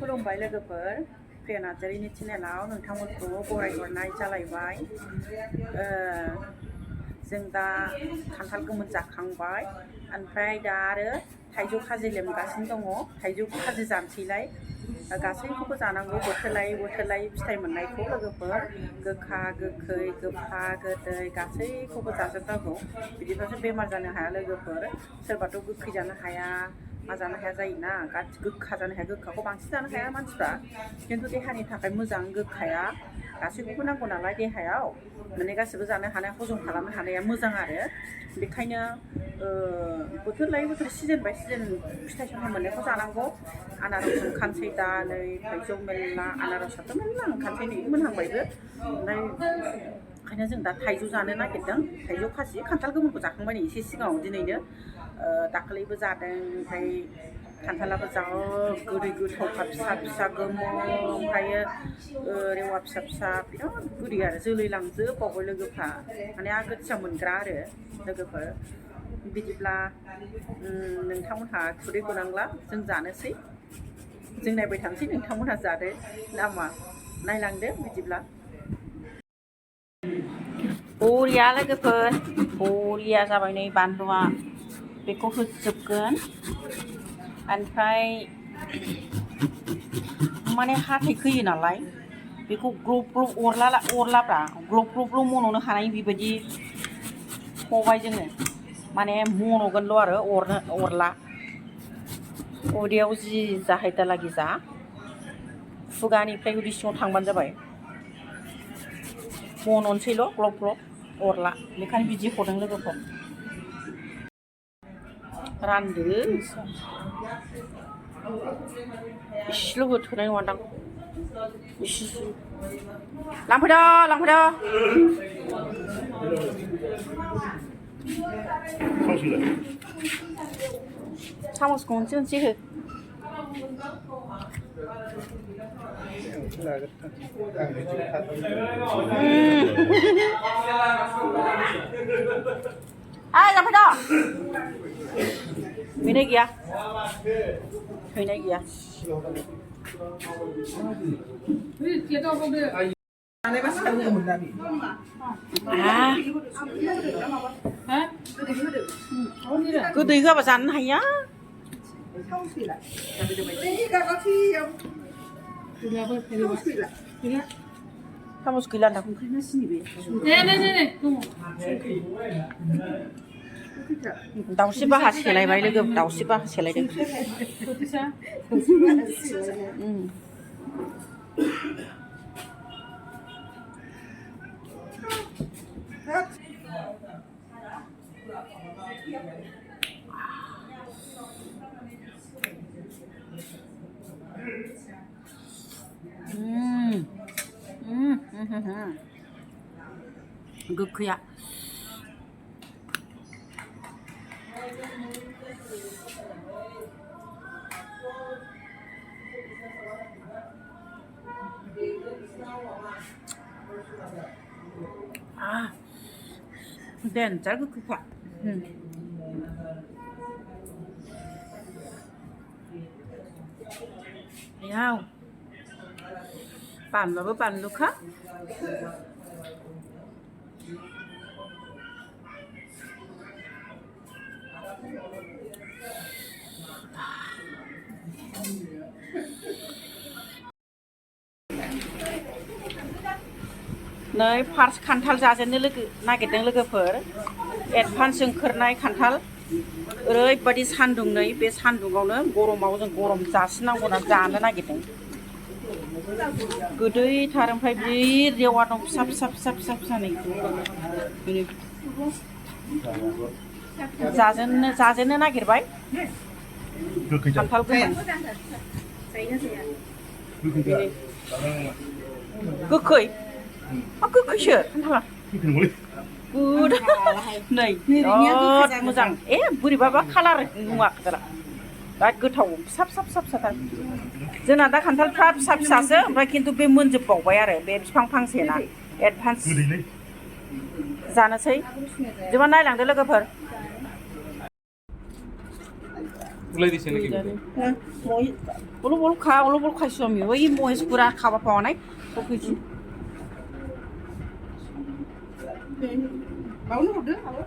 खुलुमबाय लोगोफोर प्रिया नार्जारिनि चेनेलाव नोंथांमोनखौ बरायहरनाय जालायबाय जों दा खान्थाल गोमोन जाखांबाय ओमफ्राय दा आरो थाइजौ खाजि लेमगासिनो दङ थाइजौ खाजि जानोसैलाय गासैखौबो जानांगौ बोथोर लायै फिथाइ मोननायखौ लोगोफोर गोखा गोखै गोफा गोदै गासैखौबो जाजोबनांगौ बिदिब्लासो बेमार जानो हाया लोगोफोर सोरबाथ' गोखै जानो हाया मा जानो हाया जायोना गोखा जानो हाया गोखाखौ बांसिन जानो हाया मानसिफ्रा खिन्थु देहानि थाखाय मोजां गोखाया गासैखौबो नांगौ नालाय देहायाव माने गासिबो जानो हानाय हजम खालामनो हानाया मोजां आरो बेखायनो बोथोर लायै बोथोर सिजन बाय सिजन फिथाइ सामथाइ मोननायखौ जानांगौ आनारस ओंखारसै दा नै थाइजौ मेरला आनारसाथ' मेरला ओंखारसै नै मोनहांबायबो ओमफ्राय ओंखायनो जों दा थाइजौ जानो नागिरदों थाइजौ खाजि खान्थाल गोमोनखौ जाखांबाय नै एसे सिगाङाव दिनैनो दाखालिबो जादों ओमफ्राय खान्थालाबो जा गोदै गोथावखा फिसा फिसा गोमो ओमफ्रायो रेवा फिसा फिसा बिराद गोदै आरो जोलै लांजोबबावबाय लोगोफ्रा माने आगोथिया मोनग्रा आरो लोगोफोर बिदिब्ला नोंथांमोनहा खुदै गनांला जों जानोसै जों नायबाय थानोसै नोंथांमोनहा जादो नामा नायलांदो बिदिब्ला बरिया लोगोफोर बरिया जाबाय नै बानलुआ बेखौ होजोबगोन ओमफ्राय माने हाथाय खोयो नालाय बेखौ ग्लब ग्लब अरलाब्रा ग्लब ग्लब मन'नो हानाय बेबायदि सबाय जोङो माने मन'गोनल' आरो अरला उदैयाव जि जाहैदालागि जा खुगानिफ्राय उदै सिङाव थांबानो जाबाय मन'नोसैल' ग्लब ग्लब अरला बेखायनो बिदि हरदों लोगोफोर रानदो इसेल' होथोनाय नङादां इसे लांफैदो सामसखौ मोनसे हो लांफैदो हैनाय गैया गोदै होआबा जानो हाया सामस गैला होनना ओंखायनो सिनि बे दाउस्रि बाहा सेलायबाय लोगो दाउस्रि बाहा सेलायदों गोखैया देन्जार गोखैखा याव बानलुआबो बानलुखा नै फार्स्ट खान्थाल जाजेननो नागिरदों लोगोफोर एडभान्स ओंखारनाय खान्थाल ओरैबायदि सान्दुं नै बे सान्दुङावनो गरमाव जों गरम जासिनांगौ होनना जानो नागिरदों गोदैथार ओमफ्राय बे रेवा दं फिसा नै जाजेननो नागिरबाय खान्थाल गोमोन गोखै गोखैसो खान्थाला नै बिराद मोजां बोरैबाबा कालार नङा खान्थाला बिराद गोथाव फिसाथार जोंना दा खान्थालफ्रा फिसासो ओमफ्राय खिन्थु बे मोनजोबबावबाय आरो बे बिफां फांसेना एडभान्स जानोसै जोबा नायलांदो लोगोफोर উলাই দিছে নাকি মই অলপ অলপ খাইছোঁ আমি ওই মহেশ পুৰা খাব পোৱা নাই পকিছোঁ বাবু হদে আৰু